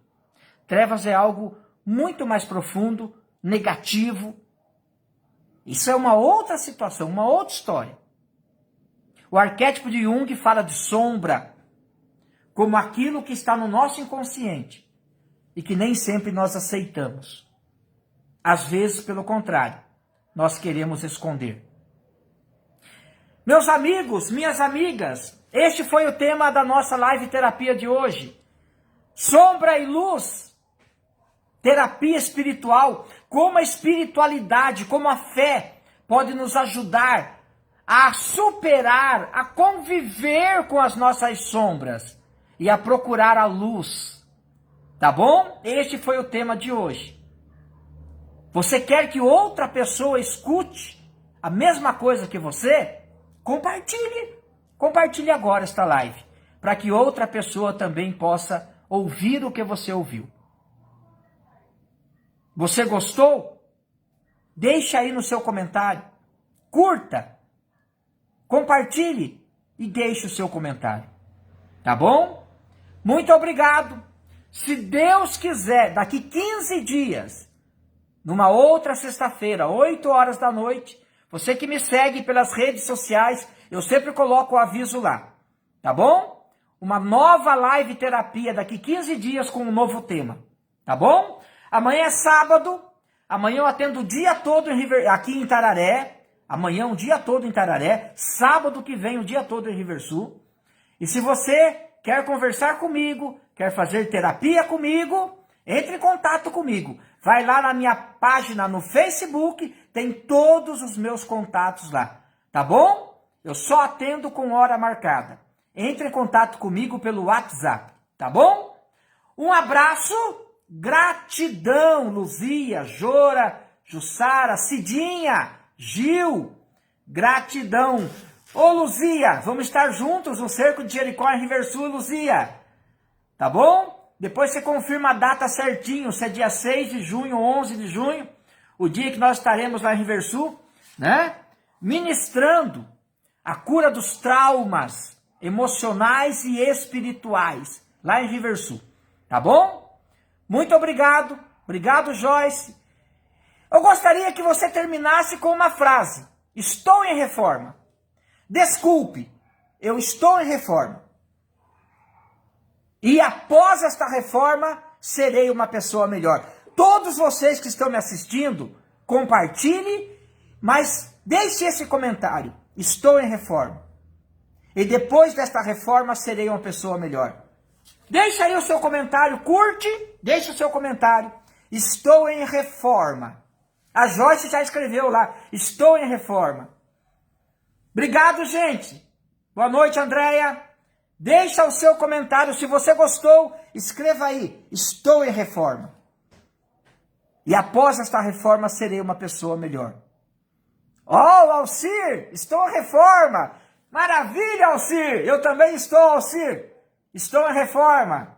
Trevas é algo muito mais profundo, negativo. Isso é uma outra situação, uma outra história. O arquétipo de Jung fala de sombra como aquilo que está no nosso inconsciente e que nem sempre nós aceitamos. Às vezes, pelo contrário, nós queremos esconder. Meus amigos, minhas amigas, este foi o tema da nossa live terapia de hoje. Sombra e luz, terapia espiritual, como a espiritualidade, como a fé pode nos ajudar a superar, a conviver com as nossas sombras e a procurar a luz. Tá bom? Este foi o tema de hoje. Você quer que outra pessoa escute a mesma coisa que você? Compartilhe. Compartilhe agora esta live, para que outra pessoa também possa ouvir o que você ouviu. Você gostou? Deixa aí no seu comentário. Curta. Compartilhe e deixe o seu comentário. Tá bom? Muito obrigado. Se Deus quiser, daqui 15 dias, numa outra sexta-feira, 8 horas da noite, você que me segue pelas redes sociais, eu sempre coloco o aviso lá, tá bom? Uma nova live terapia daqui 15 dias com um novo tema, tá bom? Amanhã é sábado, amanhã eu atendo o dia todo aqui em Itararé, amanhã o dia todo em Itararé, sábado que vem o dia todo em Riversul. E se você quer conversar comigo, quer fazer terapia comigo, entre em contato comigo. Vai lá na minha página no Facebook, tem todos os meus contatos lá, tá bom? Eu só atendo com hora marcada. Entre em contato comigo pelo WhatsApp, tá bom? Um abraço, gratidão, Luzia, Jora, Jussara, Cidinha, Gil, gratidão. Ô Luzia, vamos estar juntos no Cerco de Jericó em Riversul, Luzia, tá bom? Depois você confirma a data certinho, se é dia 6 de junho, 11 de junho, o dia que nós estaremos lá em Riversul, né? Ministrando a cura dos traumas emocionais e espirituais, lá em Riversul, tá bom? Muito obrigado, obrigado Joyce. Eu gostaria que você terminasse com uma frase, estou em reforma. Desculpe, eu estou em reforma. E após esta reforma, serei uma pessoa melhor. Todos vocês que estão me assistindo, compartilhe, mas deixe esse comentário. Estou em reforma. E depois desta reforma, serei uma pessoa melhor. Deixe aí o seu comentário, curte, deixe o seu comentário. Estou em reforma. A Joyce já escreveu lá, estou em reforma. Obrigado, gente. Boa noite, Andréia. Deixa o seu comentário. Se você gostou, escreva aí. Estou em reforma. E após esta reforma, serei uma pessoa melhor. Oh, Alcir, estou em reforma. Maravilha, Alcir. Eu também estou, Alcir. Estou em reforma.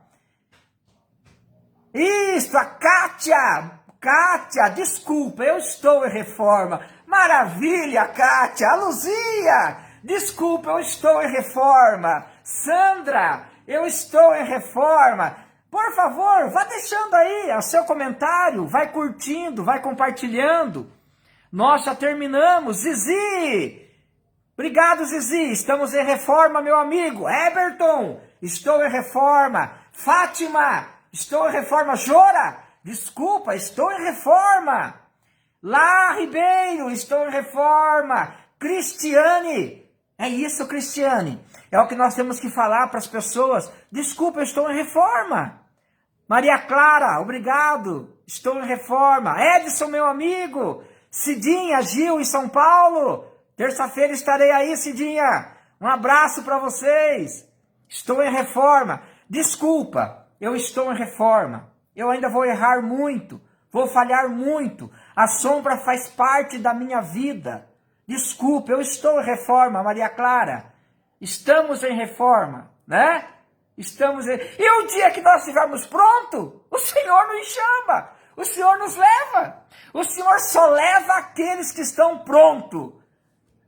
Isso, a Kátia. Kátia, desculpa, eu estou em reforma. Maravilha, Kátia. A Luzia, desculpa, eu estou em reforma. Sandra, eu estou em reforma. Por favor, vá deixando aí o seu comentário, vai curtindo, vai compartilhando. Nós já terminamos. Zizi, obrigado Zizi, estamos em reforma, meu amigo. Everton, estou em reforma. Fátima, estou em reforma. Jora, desculpa, estou em reforma. Lá, Ribeiro, estou em reforma. Cristiane, é isso, Cristiane. É o que nós temos que falar para as pessoas. Desculpa, eu estou em reforma. Maria Clara, obrigado. Estou em reforma. Edson, meu amigo. Cidinha, Gil, em São Paulo. Terça-feira estarei aí, Cidinha. Um abraço para vocês. Estou em reforma. Desculpa, eu estou em reforma. Eu ainda vou errar muito. Vou falhar muito. A sombra faz parte da minha vida. Desculpa, eu estou em reforma, Maria Clara. Estamos em reforma, né? Estamos em... E o dia que nós estivermos pronto, o Senhor nos chama, o Senhor nos leva. O Senhor só leva aqueles que estão prontos.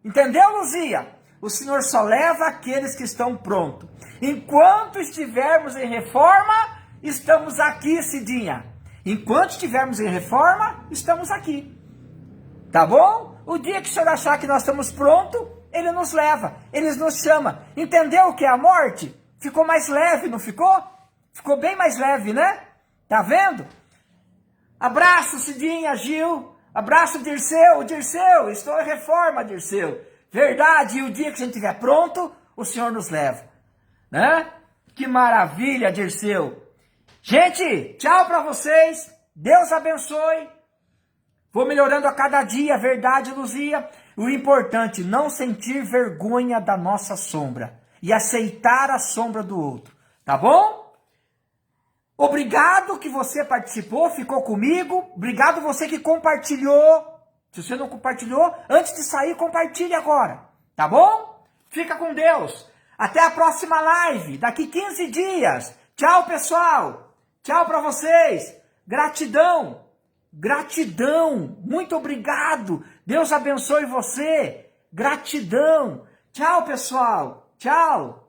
Entendeu, Luzia? O Senhor só leva aqueles que estão prontos. Enquanto estivermos em reforma, estamos aqui, Cidinha. Enquanto estivermos em reforma, estamos aqui. Tá bom? O dia que o Senhor achar que nós estamos prontos, Ele nos leva, Ele nos chama. Entendeu o que é a morte? Ficou mais leve, não ficou? Ficou bem mais leve, né? Tá vendo? Abraço, Cidinha, Gil. Abraço, Dirceu. Dirceu, estou em reforma, Dirceu. Verdade, e o dia que a gente estiver pronto, o Senhor nos leva. Né? Que maravilha, Dirceu. Gente, tchau para vocês. Deus abençoe. Vou melhorando a cada dia, verdade, Luzia. O importante, não sentir vergonha da nossa sombra e aceitar a sombra do outro, tá bom? Obrigado que você participou, ficou comigo. Obrigado você que compartilhou. Se você não compartilhou, antes de sair, compartilhe agora, tá bom? Fica com Deus. Até a próxima live, daqui 15 dias. Tchau, pessoal. Tchau para vocês. Gratidão. Gratidão, muito obrigado. Deus abençoe você. Gratidão. Tchau, pessoal. Tchau.